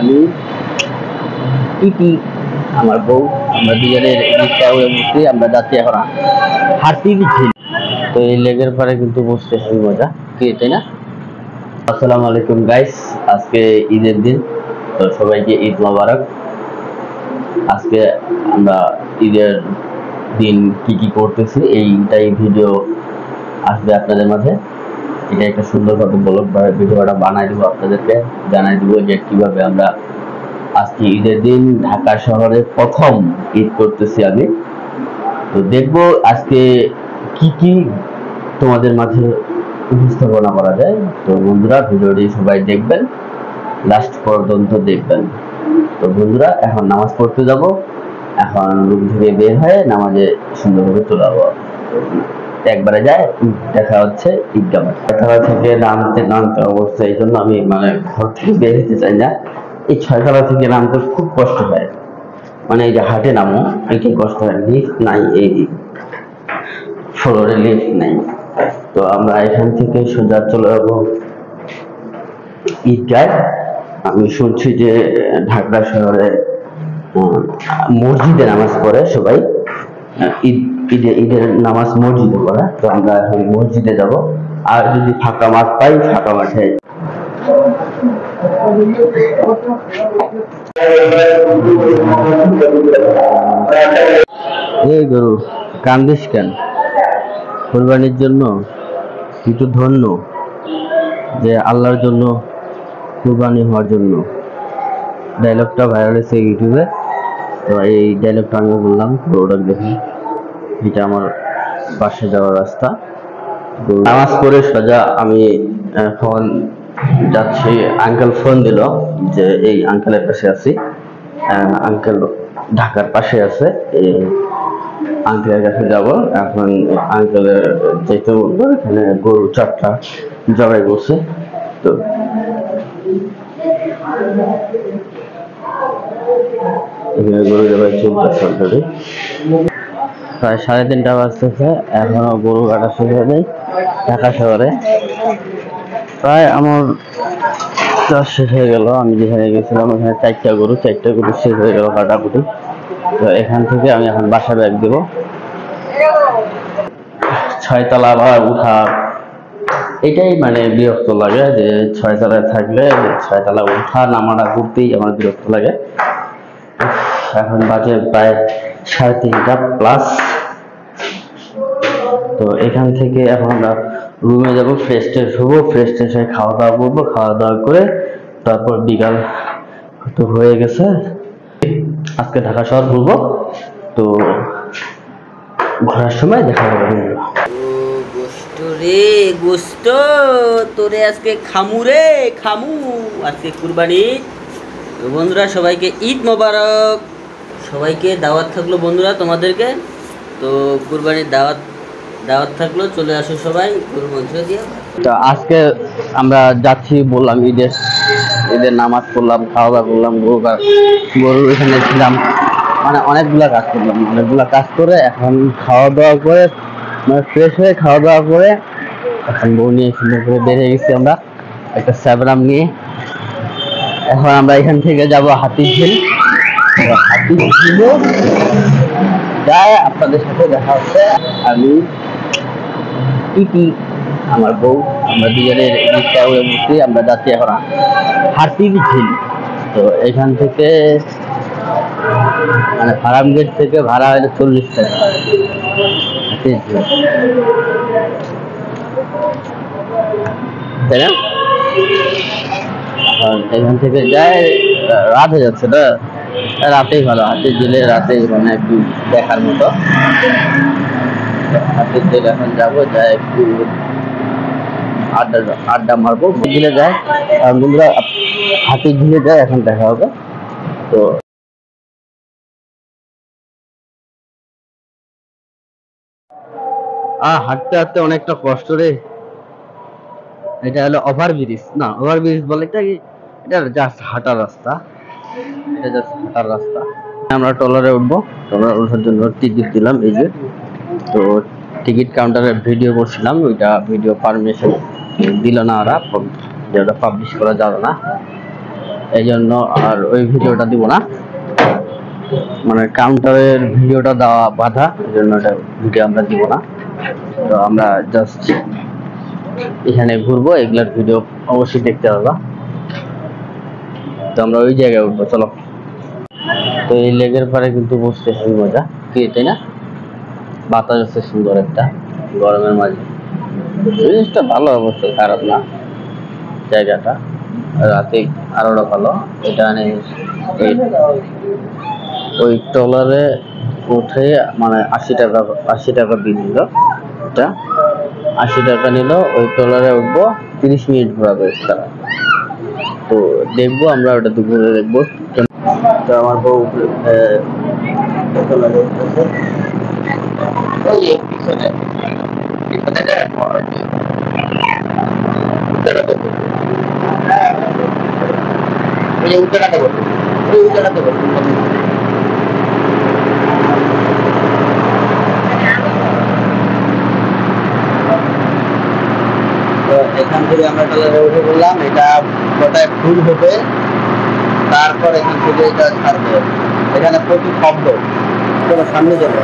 আমি ইতি আমার বউ আমরা দুজনের রিক্সা উড়ে বসছি। আমরা যাচ্ছি এখন হাতির ঝিল। তো এই লেগের পরে কিন্তু বসতে খুবই মজা, কি তাই না? আসসালামু আলাইকুম গাইস, আজকে ঈদের দিন, তো সবাইকে ঈদ মোবারক। আজকে আমরা ঈদের দিন কি কি করতেছি এইটাই ভিডিও আসবে আপনাদের মাঝে। এটা একটা সুন্দরভাবে ব্লগ বা ভিডিওটা বানাই দেবো, আপনাদেরকে জানাই দেবো যে কিভাবে আমরা আজকে ঈদের দিন ঢাকা শহরে প্রথম ঈদ করতেছি আমি। তো দেখবো আজকে কি কি তোমাদের মাঝে উপস্থাপনা করা যায়। তো বন্ধুরা ভিডিওটি সবাই দেখবেন, লাস্ট পর্যন্ত দেখবেন। তো বন্ধুরা এখন নামাজ পড়তে যাব, এখন রুম থেকে বের হয়ে নামাজে সুন্দরভাবে চলে যাবো। একবারে যায়, দেখা হচ্ছে ঈদগাহ মাঠে। ছয়তলা থেকে নামতে নামতে অবস্থা, এই জন্য আমি মানে ঘর থেকে বের হতে চাই না। এই ছয়তলা থেকে নামতে খুব কষ্ট হয়, মানে এই যে হাটে নামো এটাই কষ্ট হয়। লিফট নাই, এই ফ্লোরে লিফট নাই। তো আমরা এখান থেকে সোজা চলে যাবো ঈদগাহ। আমি শুনছি যে ঢাকা শহরে মসজিদে নামাজ পড়ে সবাই, ঈদের নামাজ মসজিদে পড়ে। তো আমরা এখন মসজিদে যাব, আর যদি ফাঁকা মাঠ পাই ফাঁকা মাঠে। এই গরু কান্দিস কেন? কোরবানির জন্য কিন্তু ধন্য যে আল্লাহর জন্য কুরবানি হওয়ার জন্য। ডায়লগটা ভাইরাল হয়েছে ইউটিউবে, তো এই ডায়লগটা আমি বললাম। তো ওটা দেখুন, এটা আমার বাসে যাওয়ার রাস্তা। নামাজ পড়ে সোজা আমি এখন যাচ্ছি। আঙ্কেল ফোন দিল যে এই আঙ্কেলের পাশে আছি, আঙ্কেল ঢাকার পাশে আছে, এই আঙ্কেলের কাছে যাব। এখন আঙ্কেলের যেতে বলবো, এখানে গরু 4টা জবাই করছে। তো এখানে গরু জবাই চলতেছে অলরেডি, প্রায় 3:30 বাজতেছে, এখনো গরু কাটা শুরু হয় নাই ঢাকা শহরে। প্রায় আমার কাজ শেষ হয়ে গেল। আমি যেখানে গেছিলাম ওখানে 4টা গরু শেষ হয়ে গেল কাটাকুটি। তো এখান থেকে আমি এখন বাসা ব্যাগ দেবো। 6তলা বা উঠা এটাই মানে বিরক্ত লাগে, যে 6তলায় থাকলে 6তলা উঠা নামাটা ঘুরতেই আমার বিরক্ত লাগে। এখন বাজে প্রায় 3:30 প্লাস। তো এখান থেকে এখন আমরা রুমে যাবো, ফ্রেশ ট্রেশ হবো, ফ্রেশ ট্রেশ হয়ে খাওয়া দাওয়া করবো, খাওয়া দাওয়া করে তারপর বিকাল তো হয়ে গেছে, আজকে ঢাকা শহর ঘুরবো। তো ঘোরার সময় দেখা যাবে। গোস্ত রে গোস্ত, তোরে আজকে খামু রে খামু, আজকে কুরবানি। তো বন্ধুরা সবাইকে ঈদ মোবারক, সবাইকে দাওয়াত থাকলো বন্ধুরা তোমাদেরকে। তো কুরবানির দাওয়াত থাকলো, চলে আসো সবাই গরু মাংস দিয়ে। তো আজকে আমরা যাচ্ছি বললাম, ঈদের নামাজ পড়লাম, খাওয়া দাওয়া করলাম, গরুর এখানে ছিলাম, মানে অনেকগুলা কাজ করে এখন খাওয়া দাওয়া করে মানে ফ্রেশ হয়ে খাওয়া দাওয়া করে এখন বউ নিয়ে সুন্দর করে বেরিয়ে গেছি আমরা একটা স্যাবরাম নিয়ে। এখন আমরা এখান থেকে যাব হাতির ঝিল। হাতির ঝিলে যায় আপনাদের সাথে দেখা হচ্ছে। আমি ইতি আমার বউ আমরা দুজনের রিক্সা উড়ে বসছি। আমরা যাচ্ছি এখন হাতির ঝিল। তো এখান থেকে মানে ফার্ম গেট থেকে ভাড়া হলো 40 টাকা। তাই না? এখান থেকে যায়, রাত হয়ে যাচ্ছে না, রাতেই ভালো। হাতির ঝিলে রাতে মানে একটু দেখার মতো। হাতির ঝিল এখন যাবো, যাই একটু আড্ডা মারবো। ঝিলে যায় বন্ধুরা, হাতির ঝিলে যায়, এখন দেখা হবে। তো হাঁটতে হাঁটতে অনেকটা কষ্ট রে। এটা হলো ওভারব্রিজ, না ওভারব্রিজ বলে এটা কি? এটা জাস্ট হাঁটার রাস্তা, এটা জাস্ট হাঁটার রাস্তা। আমরা ট্রলারে উঠবো, ট্রলারে ওঠার জন্য টিকিট দিলাম এই যে। তো টিকিট কাউন্টারে ভিডিও করছিলাম, ওইটা ভিডিও পারমিশন দিল না ওরা, যেটা পাবলিশ করা যাবে না। এই জন্য আর ওই ভিডিওটা দিব না, মানে কাউন্টারের ভিডিওটা দেওয়া বাধা, এই জন্য ওটা ভিডিও আমরা দিব না। তো আমরা জাস্ট এখানে ঘুরবো, এগুলার ভিডিও অবশ্যই দেখতে পারবা। তো আমরা ওই জায়গায় উঠবো, চলো। তো এই লেকের পারে কিন্তু বসতে হেবি মজা, কি তাই না? বাতাস আছে সুন্দর একটা গরমের মাঝে, জিনিসটা ভালো, অবশ্য খারাপ না জায়গাটা। রাতে আরোটা ভালো। এটা ওই ট্রলারে উঠে মানে 80 টাকা বিল নিল, এটা 80 টাকা নিল। ওই ট্রলারে উঠবো, 30 মিনিট ঘোরাবে তারা। তো দেখবো আমরা ওটা দুপুরে দেখবো। তো আমার বউ ট্রলারে উঠতেছে। এখান থেকে আমরা ট্রলারে উঠে বললাম, এটা গোটায় ফুল হবে, তারপর এখান থেকে এটা ছাড়বে। এখানে প্রচুর শব্দ, চলো সামনে যাবো।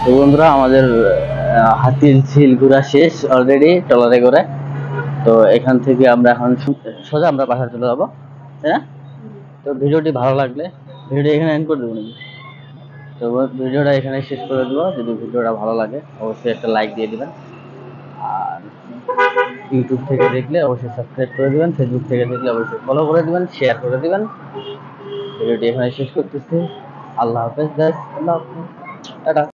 তো বন্ধুরা, আমাদের হাতির ঝিল ঘোরা শেষ অলরেডি ট্রলারে করে। তো এখান থেকে আমরা এখন সোজা আমরা বাসায় চলে যাবো, তাই না? তো ভিডিওটি ভালো লাগলে ভিডিওটি এখানে এন্ড করে দেবো নাকি? তো ভিডিওটা এখানে শেষ করে দেবো। যদি ভিডিওটা ভালো লাগে অবশ্যই একটা লাইক দিয়ে দিবেন, আর ইউটিউব থেকে দেখলে অবশ্যই সাবস্ক্রাইব করে দিবেন, ফেসবুক থেকে দেখলে অবশ্যই ফলো করে দিবেন, শেয়ার করে দিবেন। ভিডিওটি এখানে শেষ করতেছি। আল্লাহ হাফেজ গাইস, আল্লাহ হাফেজ, টাটা।